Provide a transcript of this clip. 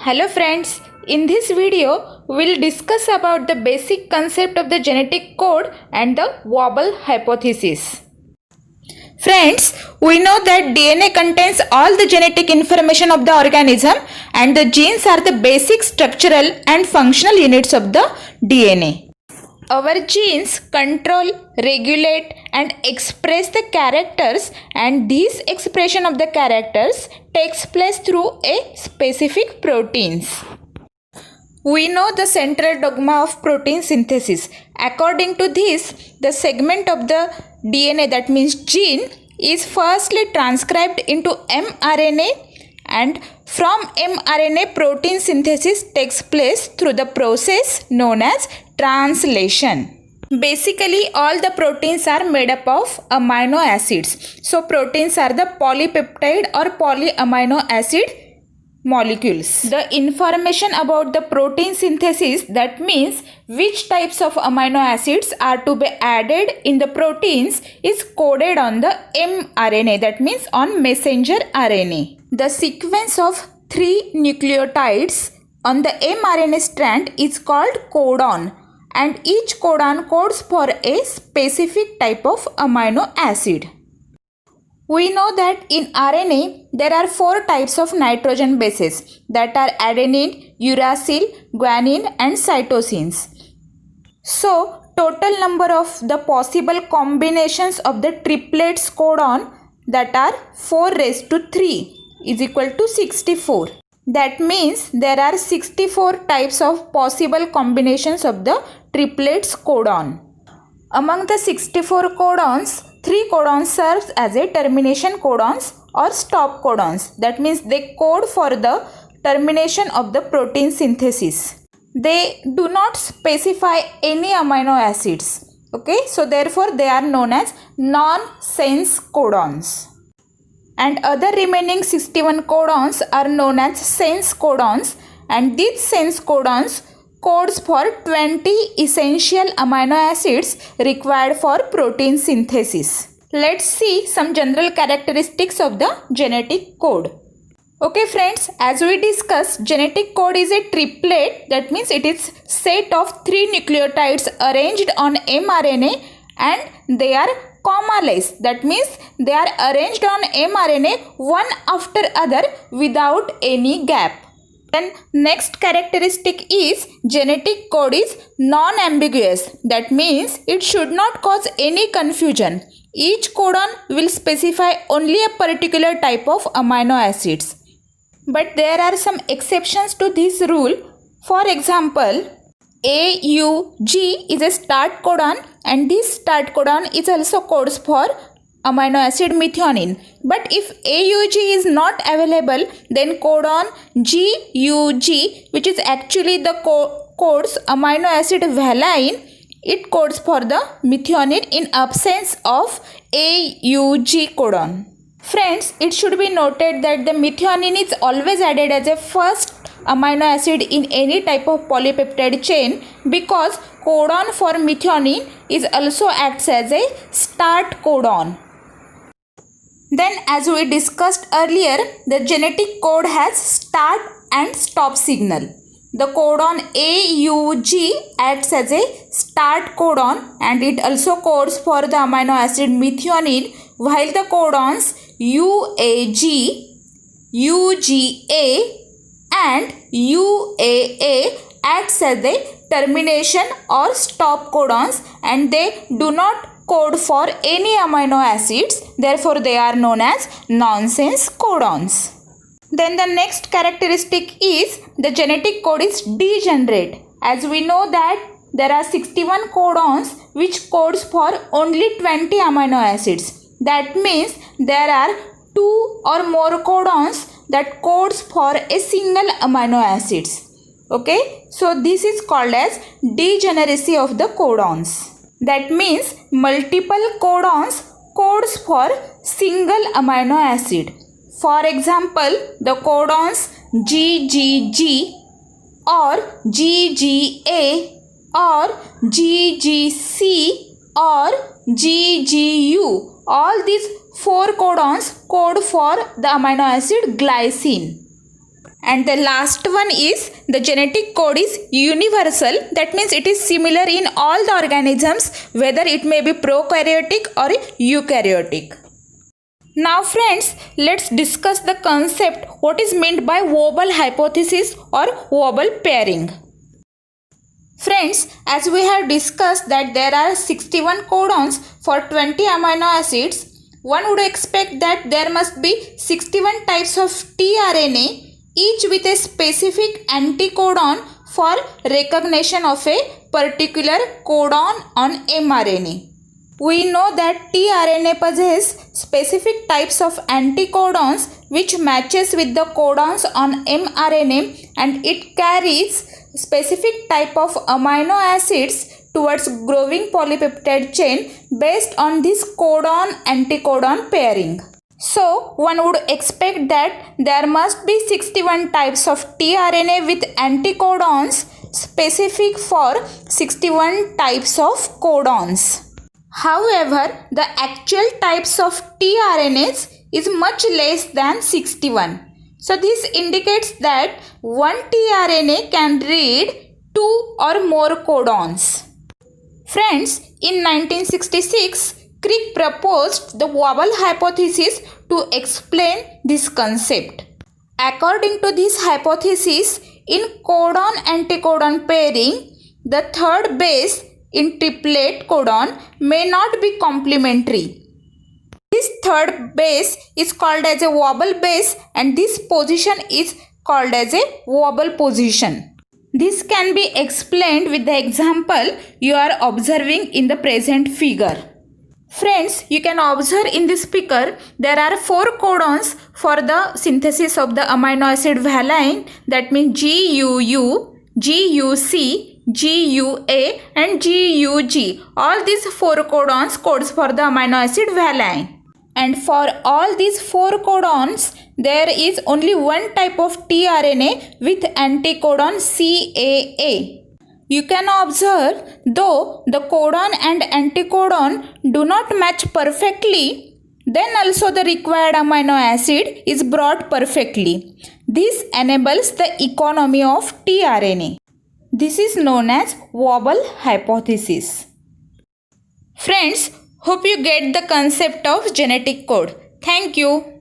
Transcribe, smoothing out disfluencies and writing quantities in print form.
Hello friends, in this video we'll discuss about the basic concept of the genetic code and the Wobble hypothesis. Friends, we know that DNA contains all the genetic information of the organism and the genes are the basic structural and functional units of the DNA. Our genes control, regulate and express the characters, and this expression of the characters takes place through a specific proteins. We know the central dogma of protein synthesis. According to this, the segment of the DNA, that means gene, is firstly transcribed into mRNA, and from mRNA protein synthesis takes place through the process known as translation. Basically, all the proteins are made up of amino acids. So, proteins are the polypeptide or polyamino acid molecules. The information about the protein synthesis, that means which types of amino acids are to be added in the proteins, is coded on the mRNA, that means on messenger RNA. The sequence of 3 nucleotides on the mRNA strand is called codon, and each codon codes for a specific type of amino acid. We know that in RNA there are 4 types of nitrogen bases, that are adenine, uracil, guanine and cytosines. So, total number of the possible combinations of the triplets codon, that are 4 raised to 3 is equal to 64. That means there are 64 types of possible combinations of the triplets codon. Among the 64 codons, 3 codons serve as a termination codons or stop codons. That means they code for the termination of the protein synthesis. They do not specify any amino acids. Okay, so therefore they are known as non-sense codons. And other remaining 61 codons are known as sense codons, and these sense codons codes for 20 essential amino acids required for protein synthesis. Let's see some general characteristics of the genetic code. Okay friends, as we discussed, genetic code is a triplet, that means it is set of 3 nucleotides arranged on mRNA and they are commaless, that means they are arranged on mRNA one after other without any gap. Then next characteristic is genetic code is non-ambiguous, that means it should not cause any confusion. Each codon will specify only a particular type of amino acids. But there are some exceptions to this rule. For example, AUG is a start codon, and this start codon is also codes for amino acid methionine. But if AUG is not available, then codon GUG, which is actually the codes amino acid valine, it codes for the methionine in absence of AUG codon. Friends, it should be noted that the methionine is always added as a first amino acid in any type of polypeptide chain, because codon for methionine is also acts as a start codon. Then, as we discussed earlier, the genetic code has start and stop signal. The codon AUG acts as a start codon and it also codes for the amino acid methionine, while the codons UAG, UGA and UAA acts as a termination or stop codons, and they do not code for any amino acids, therefore they are known as nonsense codons. Then the next characteristic is the genetic code is degenerate. As we know that there are 61 codons which codes for only 20 amino acids. That means there are 2 or more codons that codes for a single amino acids. Okay, so this is called as degeneracy of the codons. That means multiple codons codes for single amino acid. For example, the codons GGG or GGA or GGC or GGU, all these 4 codons code for the amino acid glycine. And the last one is the genetic code is universal. That means it is similar in all the organisms, whether it may be prokaryotic or eukaryotic. Now friends, let's discuss the concept what is meant by Waddell hypothesis or Waddell pairing. Friends, as we have discussed that there are 61 codons for 20 amino acids, one would expect that there must be 61 types of tRNA, each with a specific anticodon for recognition of a particular codon on mRNA. We know that tRNA possesses specific types of anticodons which matches with the codons on mRNA, and it carries specific type of amino acids towards growing polypeptide chain based on this codon-anticodon pairing. So, one would expect that there must be 61 types of tRNA with anticodons specific for 61 types of codons. However, the actual types of tRNAs is much less than 61. So, this indicates that one tRNA can read 2 or more codons. Friends, in 1966, Crick proposed the Waddell hypothesis to explain this concept. According to this hypothesis, in codon-anticodon pairing, the third base in triplet codon may not be complementary. This third base is called as a Waddell base, and this position is called as a Waddell position. This can be explained with the example you are observing in the present figure. Friends, you can observe in this figure there are 4 codons for the synthesis of the amino acid valine, that means GUU, GUC, GUA and GUG. All these 4 codons codes for the amino acid valine. And for all these 4 codons, there is only one type of tRNA with anticodon CAA. You can observe, though the codon and anticodon do not match perfectly, then also the required amino acid is brought perfectly. This enables the economy of tRNA. This is known as Waddell hypothesis. Friends, hope you get the concept of genetic code. Thank you.